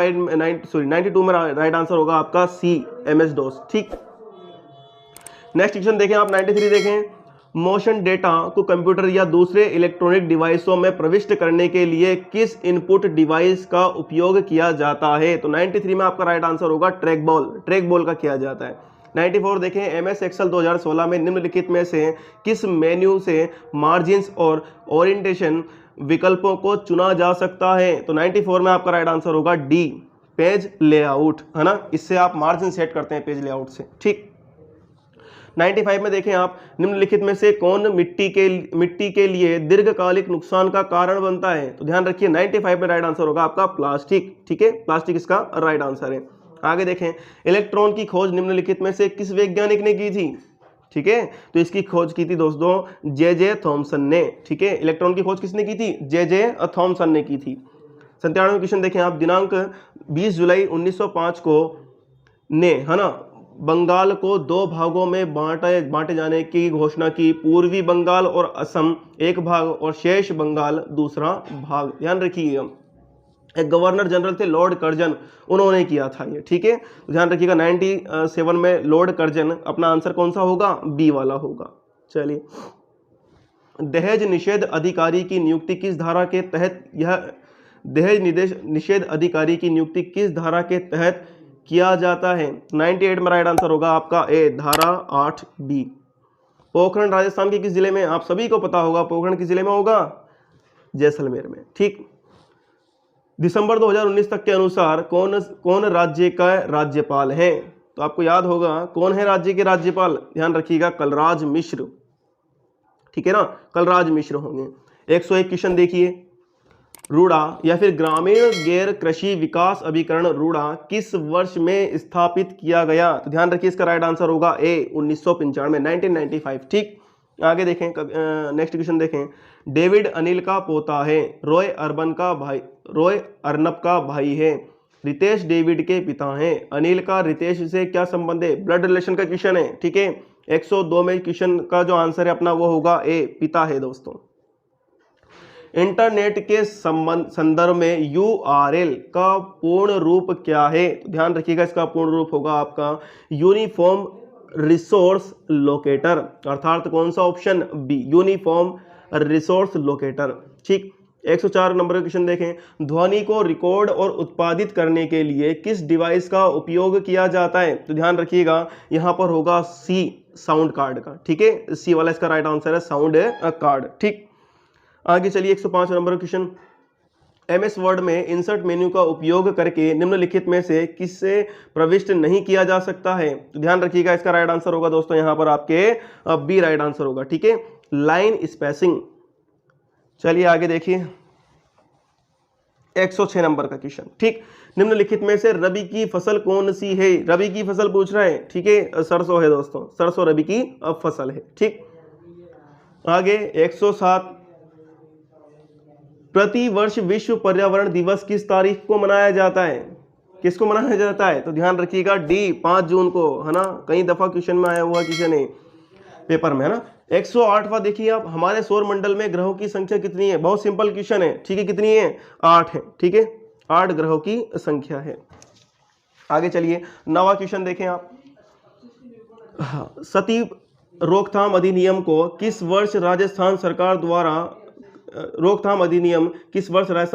में राइट आंसर होगा आपका सी, MS DOS। ठीक, नेक्स्ट क्वेश्चन देखें आप 93 देखें, मोशन डेटा को कंप्यूटर या दूसरे इलेक्ट्रॉनिक डिवाइसों में प्रविष्ट करने के लिए किस इनपुट डिवाइस का उपयोग किया जाता है? तो 93 में आपका राइट आंसर होगा ट्रैक बॉल का किया जाता है। 94 देखें, एमएस एक्सेल 2016 में निम्नलिखित में से किस मेन्यू से मार्जिन्स और ओरिएंटेशन विकल्पों को चुना जा सकता है? तो 94 में आपका राइट आंसर होगा डी, पेज लेआउट, है ना। इससे आप मार्जिन सेट करते हैं पेज लेआउट से, ठीक। 95 में देखें आप, निम्नलिखित में से कौन मिट्टी के लिए दीर्घकालिक नुकसान का कारण बनता है? तो ध्यान रखिए 95 में राइट आंसर होगा आपका प्लास्टिक, ठीक है, प्लास्टिक इसका राइट आंसर है। आगे देखें, इलेक्ट्रॉन की खोज निम्नलिखित में से किस वैज्ञानिक ने की थी? ठीक है, तो इसकी खोज की थी दोस्तों जे थॉमसन ने, ठीक है। इलेक्ट्रॉन की खोज किसने की थी? जे थॉमसन ने की थी। 97 क्वेश्चन देखें आप, दिनांक 20 जुलाई 1905 को ने, है ना, बंगाल को दो भागों में बांटे जाने की घोषणा की। पूर्वी बंगाल और असम एक भाग और शेष बंगाल दूसरा भाग। ध्यान रखिएगा, एक गवर्नर जनरल थे लॉर्ड कर्जन, उन्होंने किया था ये, ठीक है। ध्यान रखिएगा 97 में लॉर्ड कर्जन, अपना आंसर कौन सा होगा? बी वाला होगा। चलिए, दहेज निषेध अधिकारी की नियुक्ति किस धारा के तहत, यह दहेज निषेध अधिकारी की नियुक्ति किस धारा के तहत किया जाता है? 98 में राइट आंसर होगा आपका ए, धारा 8B। पोखरण राजस्थान के किस जिले में? आप सभी को पता होगा पोखरण किस जिले में होगा? जैसलमेर में, ठीक। दिसंबर 2019 तक के अनुसार कौन राज्य का राज्यपाल है? तो आपको याद होगा कौन है राज्य के राज्यपाल, ध्यान रखिएगा कलराज मिश्र, ठीक है ना, कलराज मिश्र होंगे। 101 क्वेश्चन देखिए, रूड़ा या फिर ग्रामीण गैर कृषि विकास अभिकरण रूड़ा किस वर्ष में स्थापित किया गया? तो ध्यान रखिए इसका राइट आंसर होगा ए, 1995, 1995, ठीक। आगे देखें, नेक्स्ट क्वेश्चन देखें, डेविड अनिल का पोता है, रॉय अर्नब का भाई है, रितेश डेविड के पिता हैं, अनिल का रितेश से क्या संबंध है? ब्लड रिलेशन का क्वेश्चन है, ठीक है। 102 में क्वेश्चन का जो आंसर है अपना वो होगा ए, पिता है दोस्तों। इंटरनेट के संदर्भ में URL का पूर्ण रूप क्या है? तो ध्यान रखिएगा इसका पूर्ण रूप होगा आपका यूनिफॉर्म रिसोर्स लोकेटर, अर्थात कौन सा option? B, uniform resource locator, ठीक। 104 नंबर का क्वेश्चन देखें, ध्वनि को रिकॉर्ड और उत्पादित करने के लिए किस डिवाइस का उपयोग किया जाता है? तो ध्यान रखिएगा यहाँ पर होगा सी, साउंड कार्ड का, ठीक है, सी वाला इसका राइट आंसर है, साउंड कार्ड, ठीक। आगे चलिए 105 नंबर क्वेश्चन, MS वर्ड में इंसर्ट मेन्यू का उपयोग करके निम्नलिखित में से किससे प्रविष्ट नहीं किया जा सकता है? तो ध्यान रखिएगा इसका राइट आंसर होगा दोस्तों यहाँ पर आपके बी राइट आंसर होगा, ठीक है, लाइन स्पेसिंग। चलिए आगे देखिए 106 नंबर का क्वेश्चन, ठीक। निम्नलिखित में से रबी की फसल कौन सी है? रबी की फसल पूछ रहा है, ठीक है, सरसों है दोस्तों, सरसों रबी की फसल है, ठीक। आगे 107, प्रति वर्ष विश्व पर्यावरण दिवस किस तारीख को मनाया जाता है? किसको मनाया जाता है? तो ध्यान रखिएगा डी, 5 जून को, है ना, कई दफा क्वेश्चन में आया हुआ क्वेश्चन है पेपर में, है ना। 108वां देखिए आप, हमारे सौर मंडल में ग्रहों की संख्या कितनी है? बहुत सिंपल क्वेश्चन है, ठीक है, कितनी है? 8 है, ठीक है, 8 ग्रहों की संख्या है। आगे चलिए 9वां क्वेश्चन देखें आप, सती रोकथाम अधिनियम को किस वर्ष राजस्थान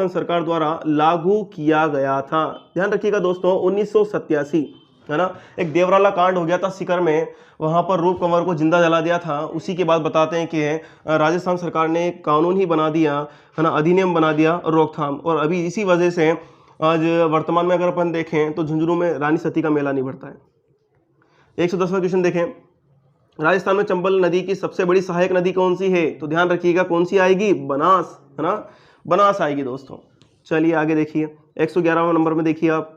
सरकार द्वारा लागू किया गया था? ध्यान रखिएगा दोस्तों 1987, है ना। एक देवराला कांड हो गया था सीकर में, वहां पर रूप कंवर को जिंदा जला दिया था। उसी के बाद बताते हैं कि राजस्थान सरकार ने एक कानून ही बना दिया, है ना, अधिनियम बना दिया रोकथाम, और अभी इसी वजह से आज वर्तमान में अगर अपन देखें तो झुंझुनू में रानी सती का मेला नहीं भरता है। 110वां क्वेश्चन देखें, राजस्थान में चंबल नदी की सबसे बड़ी सहायक नदी कौन सी है? तो ध्यान रखिएगा कौन सी आएगी? बनास, है ना, बनास आएगी दोस्तों। चलिए आगे देखिए 111वां नंबर में देखिए आप,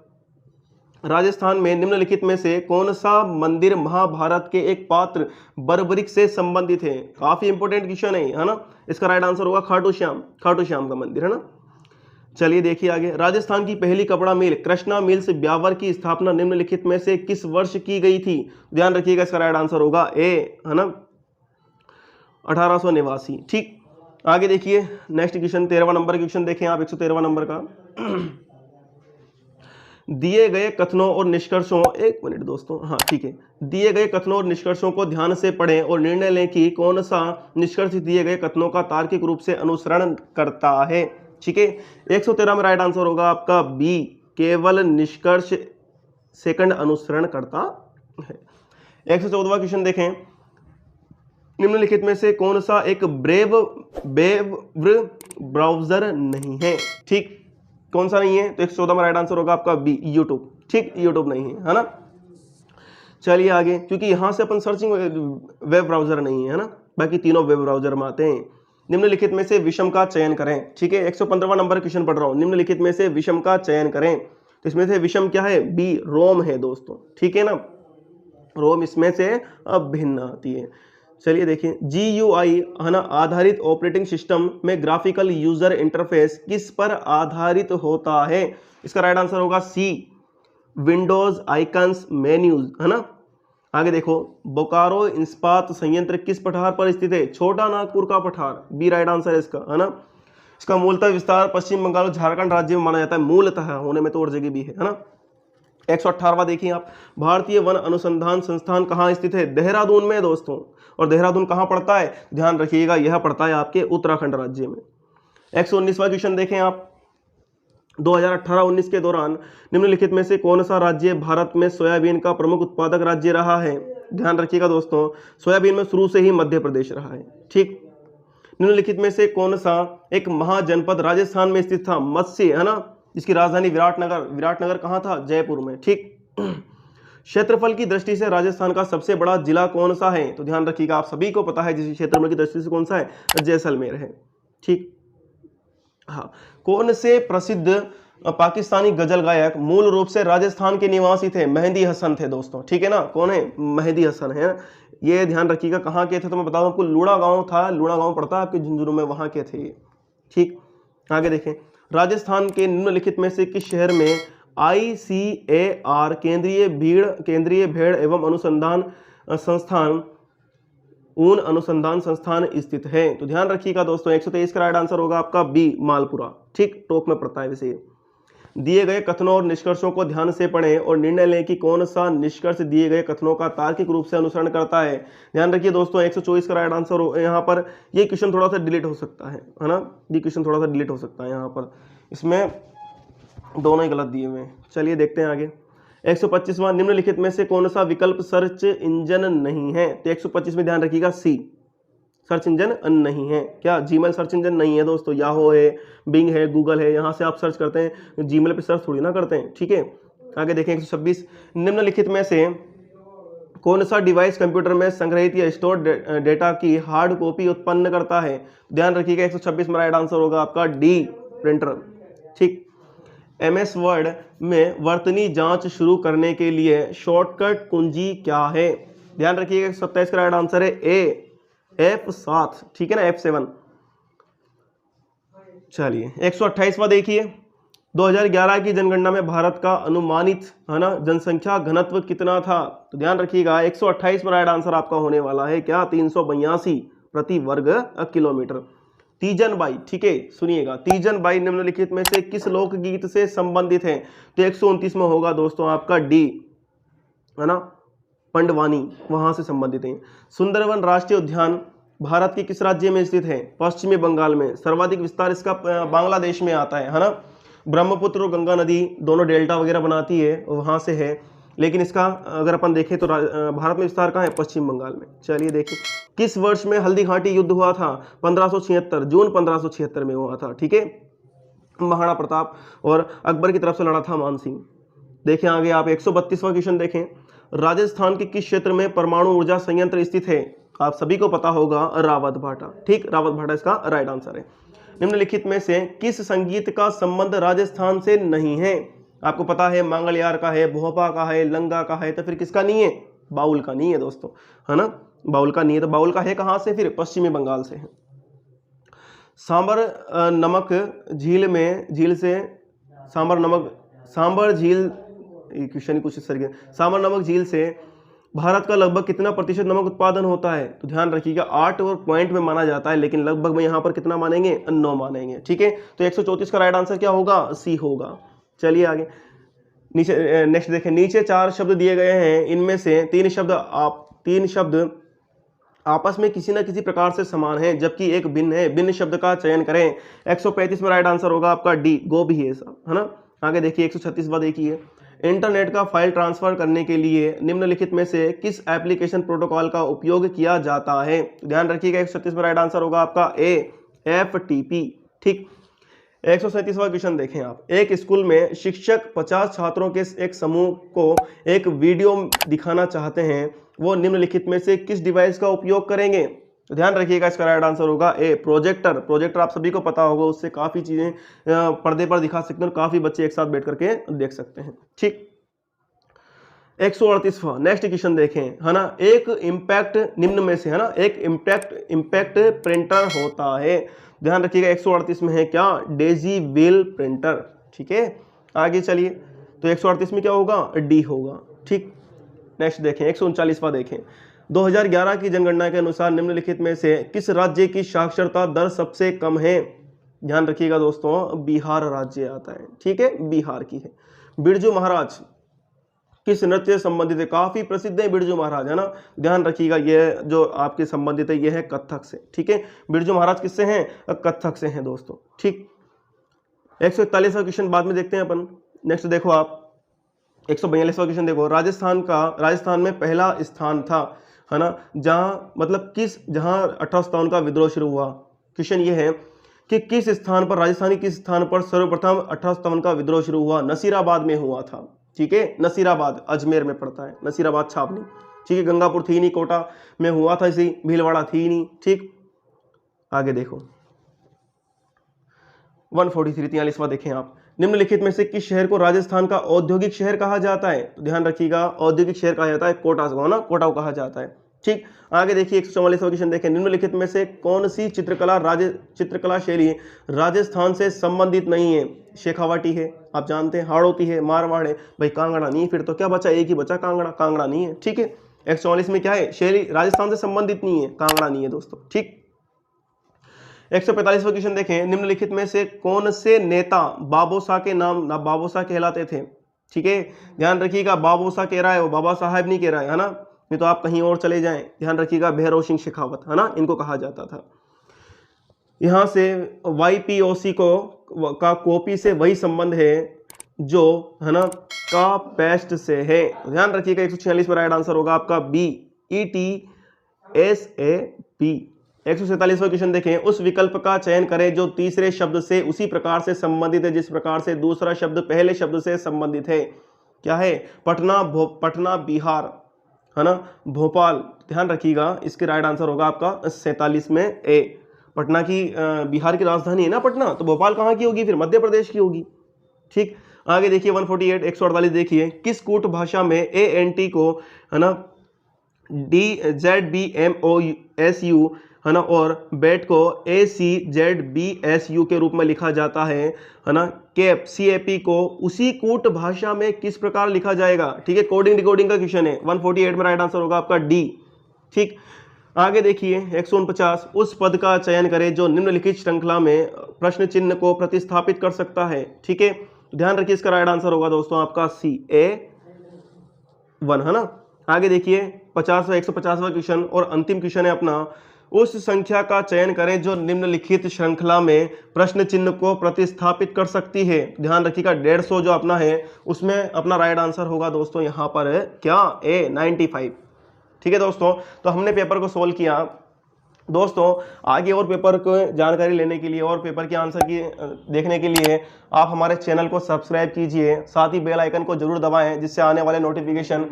राजस्थान में निम्नलिखित में से कौन सा मंदिर महाभारत के एक पात्र बर्बरिक से संबंधित है? काफी इंपॉर्टेंट क्वेश्चन है ना। इसका राइट आंसर होगा खाटू श्याम का मंदिर, है ना। चलिए देखिए आगे, राजस्थान की पहली कपड़ा मिल कृष्णा मिल्स ब्यावर की स्थापना निम्नलिखित में से किस वर्ष की गई थी? ध्यान रखिएगा इसका राइट आंसर होगा ए, है ना, 1889, ठीक। आगे देखिए नेक्स्ट क्वेश्चन 13वां नंबर क्वेश्चन देखें आप, 113वां नंबर का दिए गए कथनों और निष्कर्षों, एक मिनट दोस्तों, हाँ ठीक है, दिए गए कथनों और निष्कर्षों को ध्यान से पढ़ें और निर्णय लें कि कौन सा निष्कर्ष दिए गए कथनों का तार्किक रूप से अनुसरण करता है। ठीक है, 113 में राइट आंसर होगा आपका बी, केवल निष्कर्ष सेकंड अनुसरण करता है। 114वां क्वेश्चन देखें, निम्नलिखित में से कौन सा एक वेब ब्राउजर नहीं है। ठीक, कौन सा नहीं है, तो 114 में राइट आंसर होगा आपका बी, यूट्यूब। ठीक, यूट्यूब नहीं है ना। चलिए आगे, क्योंकि यहां से अपन सर्चिंग वेब ब्राउजर नहीं है ना, बाकी तीनों वेब ब्राउजर में आते हैं। निम्नलिखित में से विषम का चयन करें। ठीक है, 115वां नंबर क्वेश्चन पढ़ रहा हूं, निम्नलिखित में से विषम का चयन करें। तो इसमें से विषम क्या है, बी, रोम है दोस्तों। ठीक है ना, रोम इसमें से अब भिन्न आती है। चलिए देखिए, GUI है ना आधारित ऑपरेटिंग सिस्टम में ग्राफिकल यूजर इंटरफेस किस पर आधारित होता है। इसका राइट आंसर होगा सी, विंडोज आइकन्स मेन्यूज, है ना। आगे देखो, बोकारो इस्पात संयंत्र किस पठार पर स्थित है, छोटा नागपुर का पठार, बी राइट आंसर है इसका, है ना। इसका मूलतः विस्तार पश्चिम बंगाल और झारखंड राज्य में माना जाता है, मूलतः होने में तो और जगह भी है ना। 118वां देखिए आप, भारतीय वन अनुसंधान संस्थान कहाँ स्थित है, देहरादून में दोस्तों। और देहरादून कहाँ पड़ता है, ध्यान रखिएगा, यह पड़ता है आपके उत्तराखंड राज्य में। 119वां क्वेश्चन देखें आप, 2018-19 के दौरान निम्नलिखित में से कौन सा राज्य भारत में सोयाबीन का प्रमुख उत्पादक राज्य रहा है। ध्यान रखिएगा दोस्तों, सोयाबीन में शुरू से ही मध्य प्रदेश रहा है। ठीक, निम्नलिखित में से कौन सा एक महाजनपद राजस्थान में स्थित था, मत्स्य, है ना, जिसकी राजधानी विराटनगर कहाँ था, जयपुर में। ठीक, क्षेत्रफल की दृष्टि से राजस्थान का सबसे बड़ा जिला कौन सा है, तो ध्यान रखिएगा, आप सभी को पता है जिस क्षेत्रफल की दृष्टि से कौन सा है, जैसलमेर है। ठीक, हाँ, कौन से प्रसिद्ध पाकिस्तानी गजल गायक मूल रूप से राजस्थान के निवासी थे, मेहंदी हसन थे दोस्तों। ठीक है ना, कौन है, मेहंदी हसन है। ये ध्यान रखिएगा, कहाँ के थे, तो मैं बताऊं आपको, लूड़ा गांव था, लूड़ा गांव पड़ता है आपके झुंझुनू में, वहां के थे। ठीक, आगे देखें, राजस्थान के निम्नलिखित में से किस शहर में ICAR केंद्रीय भेड़ एवं अनुसंधान संस्थान ऊन अनुसंधान संस्थान स्थित है। तो ध्यान रखिएगा दोस्तों, 123 का राइट आंसर होगा आपका बी, मालपुरा। ठीक, टोक में पड़ता है वैसे। दिए गए कथनों और निष्कर्षों को ध्यान से पढ़ें और निर्णय लें कि कौन सा निष्कर्ष दिए गए कथनों का तार्किक रूप से अनुसरण करता है। ध्यान रखिए दोस्तों, 124 का राइट आंसर यहाँ पर, ये क्वेश्चन थोड़ा सा डिलीट हो सकता है ना, ये क्वेश्चन थोड़ा सा डिलीट हो सकता है यहाँ पर, इसमें दोनों ही गलत दिए हुए हैं। चलिए देखते हैं आगे, 125वां, निम्नलिखित में से कौन सा विकल्प सर्च इंजन नहीं है। तो 125 में ध्यान रखिएगा, सी, सर्च इंजन नहीं है। क्या जीमेल सर्च इंजन नहीं है दोस्तों, याहो है, बिंग है, गूगल है, यहाँ से आप सर्च करते हैं, जीमेल पे सर्च थोड़ी ना करते हैं। ठीक है, आगे देखें 126, निम्नलिखित में से कौन सा डिवाइस कंप्यूटर में संग्रहित या स्टोर डेटा की हार्ड कॉपी उत्पन्न करता है। ध्यान रखिएगा, 126 में राइट आंसर होगा आपका डी, प्रिंटर। ठीक, MS वर्ड में वर्तनी जांच शुरू करने के लिए शॉर्टकट कुंजी क्या है। ध्यान रखिएगा, 127 का राइट आंसर है F7। ठीक है ना, F7। चलिए 128वां देखिए, 2011 की जनगणना में भारत का अनुमानित, है ना, जनसंख्या घनत्व कितना था। तो ध्यान रखिएगा, 128 में राइट आंसर आपका होने वाला है क्या, 382 प्रति वर्ग किलोमीटर। तीजन बाई, ठीक है, सुनिएगा, तीजन बाई निम्नलिखित में से किस लोकगीत से संबंधित है। तो 129 में होगा दोस्तों आपका डी, है ना, पंडवानी, वहां से संबंधित है। सुंदरवन राष्ट्रीय उद्यान भारत के किस राज्य में स्थित है, पश्चिमी बंगाल में। सर्वाधिक विस्तार इसका बांग्लादेश में आता है ना। ब्रह्मपुत्र और गंगा नदी दोनों डेल्टा वगैरह बनाती है, वहां से है, लेकिन इसका अगर अपन देखें तो भारत में विस्तार कहाँ है, पश्चिम बंगाल में। चलिए देखिए, किस वर्ष में हल्दी घाटी युद्ध हुआ था। 1576, जून 1576 में हुआ था। ठीक है, महाराणा प्रताप और अकबर की तरफ से लड़ा था मान सिंह। देखें आगे आप 132वां क्वेश्चन देखें, राजस्थान के किस क्षेत्र में परमाणु ऊर्जा संयंत्र स्थित है। आप सभी को पता होगा, रावत भाटा। ठीक, रावत भाटा इसका राइट आंसर है। निम्नलिखित में से किस संगीत का संबंध राजस्थान से नहीं है। आपको पता है, मांगलियार का है, भोपा का है, लंगा का है, तो फिर किसका नहीं है, बाउल का नहीं है दोस्तों, है ना, बाउल का नहीं है। तो बाउल का है कहां से, फिर पश्चिमी बंगाल से है। सांबर नमक झील से सांबर झील, क्वेश्चन कुछ इस तरीके, सांबर नमक झील से भारत का लगभग कितना प्रतिशत नमक उत्पादन होता है। तो ध्यान रखिएगा, 8 और पॉइंट में माना जाता है, लेकिन लगभग में यहाँ पर कितना मानेंगे, 9 मानेंगे। ठीक है, तो 134 का राइट आंसर क्या होगा, सी होगा। चलिए आगे, नीचे नेक्स्ट देखें, नीचे 4 शब्द दिए गए हैं, इनमें से 3 शब्द आपस में किसी न किसी प्रकार से समान है जबकि एक भिन्न है। भिन्न शब्द का चयन करें। 135 में राइट आंसर होगा आपका डी, गोभी है ऐसा, है ना। आगे देखिए 136वां देखिए, इंटरनेट का फाइल ट्रांसफर करने के लिए निम्नलिखित में से किस एप्लीकेशन प्रोटोकॉल का उपयोग किया जाता है। ध्यान रखिएगा 136 में राइट आंसर होगा आपका ए, FTP। ठीक, 137वां क्वेश्चन देखें आप, एक स्कूल में शिक्षक 50 छात्रों के एक समूह को एक वीडियो दिखाना चाहते हैं, वो निम्नलिखित में से किस डिवाइस का उपयोग करेंगे। तो ध्यान रखिएगा इसका राइट आंसर होगा ए, प्रोजेक्टर। प्रोजेक्टर आप सभी को पता होगा, उससे काफ़ी चीज़ें पर्दे पर दिखा सकते हैं और काफ़ी बच्चे एक साथ बैठ करके देख सकते हैं। ठीक, 138वां नेक्स्ट क्वेश्चन देखें, है ना। एक इम्पैक्ट निम्न में से, है ना, एक इम्पैक्ट प्रिंटर होता है। ध्यान रखिएगा 138 में है क्या, डेजी व्हील प्रिंटर। ठीक है, आगे चलिए, तो 138 में क्या होगा, डी होगा। ठीक, नेक्स्ट देखें 139वां देखें, 2011 की जनगणना के अनुसार निम्नलिखित में से किस राज्य की साक्षरता दर सबसे कम है। ध्यान रखिएगा दोस्तों, बिहार राज्य आता है। ठीक है, बिहार की है। बिरजू महाराज किस नृत्य से संबंधित है, काफी प्रसिद्ध है बिरजू महाराज, है ना। ध्यान रखिएगा ये जो आपके संबंधित है ये है कथक से। ठीक है, बिरजू महाराज किससे हैं, कथक से हैं दोस्तों। ठीक, 141वां क्वेश्चन बाद में देखते हैं अपन। नेक्स्ट देखो आप, 142वां क्वेश्चन देखो, राजस्थान में पहला स्थान था, है ना, जहां 1857 का विद्रोह शुरू हुआ। क्वेश्चन ये है कि किस स्थान पर, राजस्थान किस स्थान पर सर्वप्रथम 1857 का विद्रोह शुरू हुआ। नसीराबाद में हुआ था। ठीक है, नसीराबाद अजमेर में पड़ता है, नसीराबाद छावनी। ठीक है, गंगापुर थी नहीं, कोटा में हुआ था, इसी भीलवाड़ा थी नहीं। ठीक, आगे देखो 143वां देखें आप, निम्नलिखित में से किस शहर को राजस्थान का औद्योगिक शहर कहा जाता है। तो ध्यान रखिएगा औद्योगिक शहर कहा जाता है कोटा को, ना, कोटा को कहा जाता है। ठीक, आगे देखिए 144वां क्वेश्चन देखें, निम्नलिखित में से कौन सी चित्रकला शैली राजस्थान से संबंधित नहीं है। शेखावाटी है, आप जानते हैं, हाड़ौती है, मारवाड़ है, भाई कांगड़ा नहीं, फिर तो क्या बचा, एक ही बचा, कांगड़ा नहीं है। ठीक है, 144 में क्या है, शैली राजस्थान से संबंधित नहीं है, कांगड़ा नहीं है दोस्तों। ठीक, 145वां क्वेश्चन देखें, निम्नलिखित में से कौन से नेता बाबोसा के नाम बाबोसा कहलाते थे। ठीक है, ध्यान रखिएगा, बाबोसा कह रहा है वो बाबा साहब नहीं कह रहा है ना, नहीं तो आप कहीं और चले जाएं। ध्यान रखिएगा, भैरव सिंह शेखावत, है ना, इनको कहा जाता था। यहां से YPOC का कॉपी से वही संबंध है जो, है ना, का पेस्ट से है। ध्यान रखिएगा 146 में राइट आंसर होगा आपका बी, ETSAP। 147वां क्वेश्चन देखें, उस विकल्प का चयन करें जो तीसरे शब्द से उसी प्रकार से संबंधित है जिस प्रकार से दूसरा शब्द पहले शब्द से संबंधित है। क्या है, पटना बिहार, है ना, भोपाल। ध्यान रखिएगा इसके राइट आंसर होगा आपका 47 में ए। पटना की बिहार की राजधानी है ना पटना, तो भोपाल कहाँ की होगी, फिर मध्य प्रदेश की होगी। ठीक, आगे देखिए 148 देखिए, किस कूट भाषा में ANT को, है ना, DZBMOSU, है ना, और बेट को ACZBSU के रूप में लिखा जाता है ना। CAP को उसी कूट भाषा में किस प्रकार लिखा जाएगा। ठीक है, कोडिंग डिकोडिंग का क्वेश्चन है। 148 में राइट आंसर होगा आपका डी। ठीक, आगे देखिए 149, उस पद का चयन करें जो निम्नलिखित श्रृंखला में प्रश्न चिन्ह को प्रतिस्थापित कर सकता है। ठीक है, ध्यान रखिए इसका राइट आंसर होगा दोस्तों आपका CA1, है ना। आगे देखिए 150वां क्वेश्चन और अंतिम क्वेश्चन है अपना, उस संख्या का चयन करें जो निम्नलिखित श्रृंखला में प्रश्न चिन्ह को प्रतिस्थापित कर सकती है। ध्यान रखिएगा 150 जो अपना है उसमें अपना राइट आंसर होगा दोस्तों यहाँ पर है क्या, A 95। ठीक है दोस्तों, तो हमने पेपर को सोल्व किया। दोस्तों आगे और पेपर को जानकारी लेने के लिए और पेपर के आंसर की देखने के लिए आप हमारे चैनल को सब्सक्राइब कीजिए, साथ ही बेल आइकन को जरूर दबाएं जिससे आने वाले नोटिफिकेशन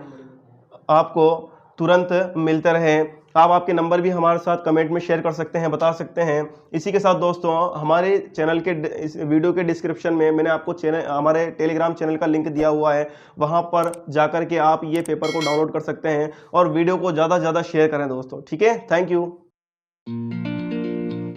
आपको तुरंत मिलते रहे। आप आपके नंबर भी हमारे साथ कमेंट में शेयर कर सकते हैं, बता सकते हैं। इसी के साथ दोस्तों हमारे चैनल के इस वीडियो के डिस्क्रिप्शन में मैंने आपको हमारे टेलीग्राम चैनल का लिंक दिया हुआ है, वहां पर जाकर के आप ये पेपर को डाउनलोड कर सकते हैं और वीडियो को ज़्यादा से ज़्यादा शेयर करें दोस्तों। ठीक है, थैंक यू।